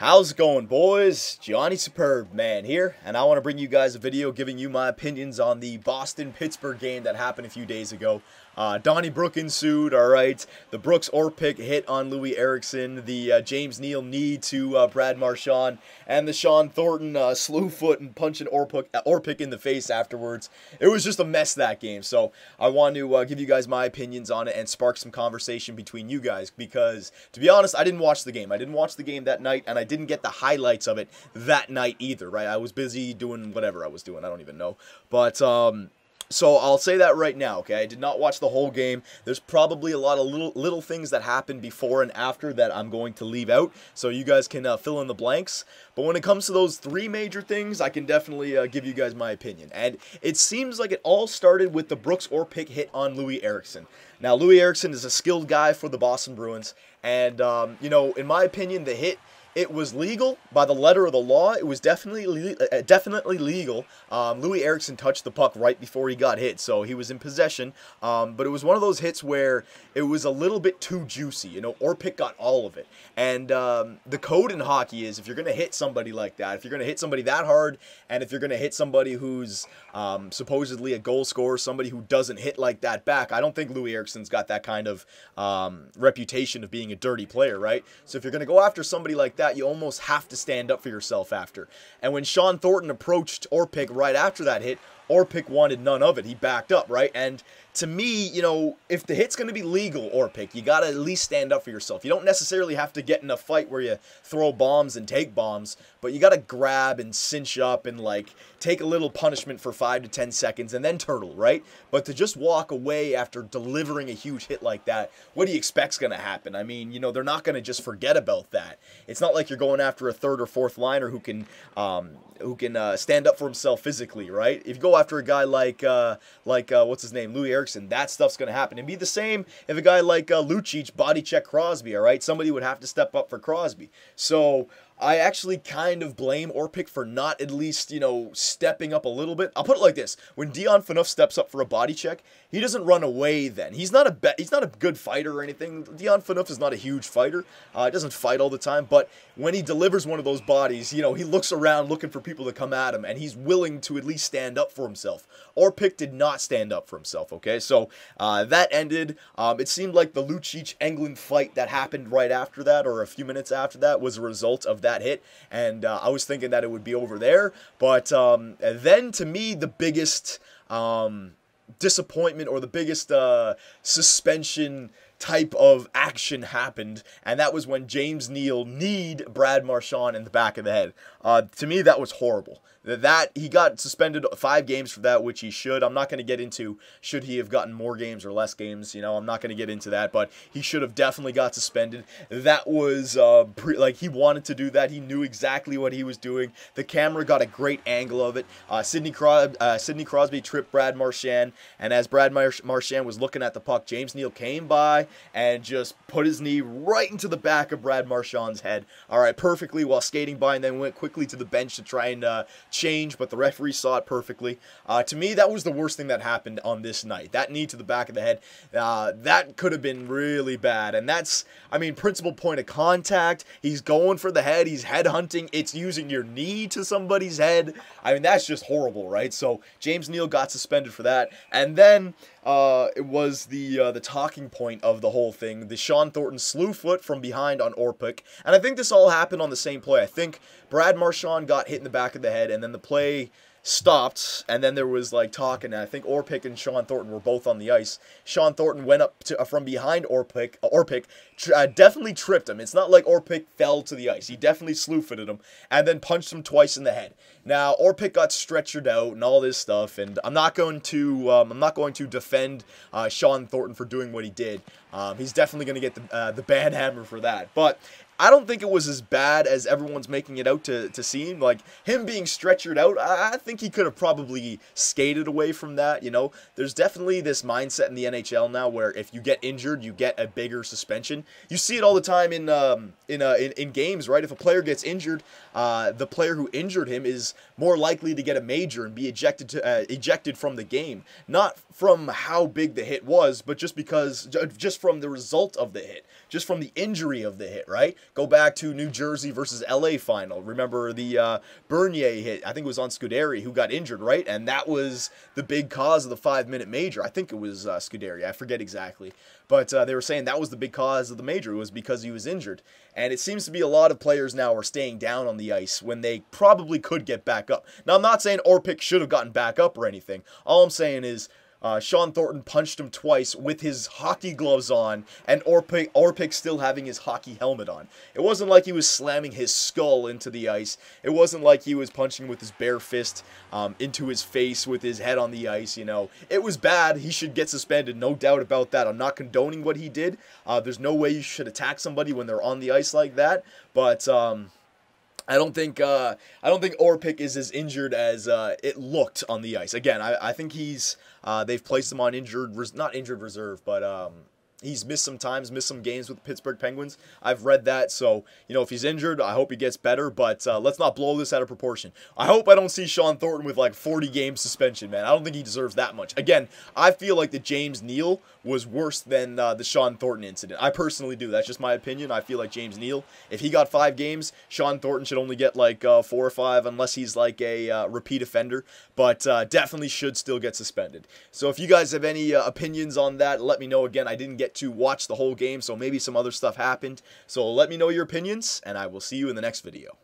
How's it going, boys? Johnny Superbman here, and I want to bring you guys a video giving you my opinions on the Boston-Pittsburgh game that happened a few days ago. Donnybrook ensued, alright. The Brooks-Orpik hit on Louis Eriksson, the James Neal knee to Brad Marchand, and the Sean Thornton slew foot and punching Orpik in the face afterwards. It was just a mess, that game, so I want to give you guys my opinions on it and spark some conversation between you guys, because, to be honest, I didn't watch the game. I didn't watch the game that night, and I didn't get the highlights of it that night either, right? I was busy doing whatever I was doing. I don't even know. But, so I'll say that right now, okay? I did not watch the whole game. There's probably a lot of little things that happened before and after that I'm going to leave out, so you guys can fill in the blanks. But when it comes to those three major things, I can definitely give you guys my opinion. And it seems like it all started with the Brooks-Orpik hit on Louis Eriksson. Now, Louis Eriksson is a skilled guy for the Boston Bruins, and, you know, in my opinion, the hit, it was legal by the letter of the law. It was definitely legal. Louis Eriksson touched the puck right before he got hit, so he was in possession. But it was one of those hits where it was a little bit too juicy. You know, Orpik got all of it. And the code in hockey is if you're going to hit somebody like that, if you're going to hit somebody that hard, and if you're going to hit somebody who's supposedly a goal scorer, somebody who doesn't hit like that back, I don't think Louis Eriksson's got that kind of reputation of being a dirty player, right? So if you're going to go after somebody like that, you almost have to stand up for yourself after. And when Sean Thornton approached Orpik right after that hit, Orpik wanted none of it. He backed up, right? And to me, you know, if the hit's going to be legal, Orpik, you got to at least stand up for yourself. You don't necessarily have to get in a fight where you throw bombs and take bombs, but you got to grab and cinch up and, like, take a little punishment for 5 to 10 seconds and then turtle, right? But to just walk away after delivering a huge hit like that, what do you expect's going to happen? I mean, you know, they're not going to just forget about that. It's not like you're going after a third or fourth liner who can stand up for himself physically, right? If you go after a guy like what's his name, Louis Eriksson, that stuff's going to happen. It'd be the same if a guy like Lucic body check Crosby, all right? Somebody would have to step up for Crosby. So I actually kind of blame Orpik for not at least, you know, stepping up a little bit. I'll put it like this. When Dion Phaneuf steps up for a body check, he doesn't run away then. He's not a good fighter or anything. Dion Phaneuf is not a huge fighter. He doesn't fight all the time, but when he delivers one of those bodies, you know, he looks around looking for people to come at him, and he's willing to at least stand up for himself. Orpik did not stand up for himself, okay? So that ended. It seemed like the Lucic-Englund fight that happened right after that, or a few minutes after that, was a result of that hit, and I was thinking that it would be over there, but then to me the biggest disappointment or the biggest suspension type of action happened, and that was when James Neal kneed Brad Marchand in the back of the head. To me, that was horrible. That he got suspended 5 games for that, which he should. I'm not going to get into should he have gotten more games or less games. You know, I'm not going to get into that, but he should have definitely got suspended. That was like he wanted to do that. He knew exactly what he was doing. The camera got a great angle of it. Sidney Crosby tripped Brad Marchand, and as Brad Marchand was looking at the puck, James Neal came by and just put his knee right into the back of Brad Marchand's head. All right, perfectly while skating by, and then went quickly to the bench to try and change, but the referee saw it perfectly. To me, that was the worst thing that happened on this night. That knee to the back of the head, that could have been really bad. And that's, I mean, principal point of contact. He's going for the head. He's head hunting. It's using your knee to somebody's head. I mean, that's just horrible, right? So James Neal got suspended for that. And then it was the talking point of the whole thing, the Sean Thornton slew foot from behind on Orpik. And I think this all happened on the same play. I think Brad Marchand got hit in the back of the head, and then the play stopped, and then there was like talking, and I think Orpik and Sean Thornton were both on the ice. Sean Thornton went up to from behind Orpik. Definitely tripped him. It's not like Orpik fell to the ice. He definitely slew-footed him, and then punched him twice in the head. Now Orpik got stretchered out and all this stuff, and I'm not going to defend Sean Thornton for doing what he did. He's definitely going to get the bad hammer for that, but I don't think it was as bad as everyone's making it out to seem. Like, him being stretchered out, I think he could have probably skated away from that, you know. There's definitely this mindset in the NHL now where if you get injured, you get a bigger suspension. You see it all the time in games, right? If a player gets injured, the player who injured him is more likely to get a major and be ejected from the game. Not from how big the hit was, but just from the result of the hit. Just from the injury of the hit, right? Go back to New Jersey versus LA final. Remember the Bernier hit, I think it was on Scuderi, who got injured, right? And that was the big cause of the 5-minute major. I think it was Scuderi, I forget exactly. But they were saying that was the big cause of the major. It was because he was injured. And it seems to be a lot of players now are staying down on the ice when they probably could get back up. Now, I'm not saying Orpik should have gotten back up or anything. All I'm saying is Sean Thornton punched him twice with his hockey gloves on, and Orpik still having his hockey helmet on. It wasn't like he was slamming his skull into the ice. It wasn't like he was punching with his bare fist into his face with his head on the ice, you know. It was bad. He should get suspended, no doubt about that. I'm not condoning what he did. There's no way you should attack somebody when they're on the ice like that, but I don't think Orpik is as injured as it looked on the ice. Again, I think he's they've placed him on not injured reserve, but he's missed some times, missed some games with the Pittsburgh Penguins. I've read that, so, you know, if he's injured, I hope he gets better, but let's not blow this out of proportion. I hope I don't see Sean Thornton with, like, 40-game suspension, man. I don't think he deserves that much. Again, I feel like the James Neal was worse than the Sean Thornton incident. I personally do. That's just my opinion. I feel like James Neal, if he got 5 games, Sean Thornton should only get, like, 4 or 5, unless he's, like, a repeat offender, but definitely should still get suspended. So if you guys have any opinions on that, let me know. Again, I didn't get to watch the whole game, so maybe some other stuff happened. So let me know your opinions, and I will see you in the next video.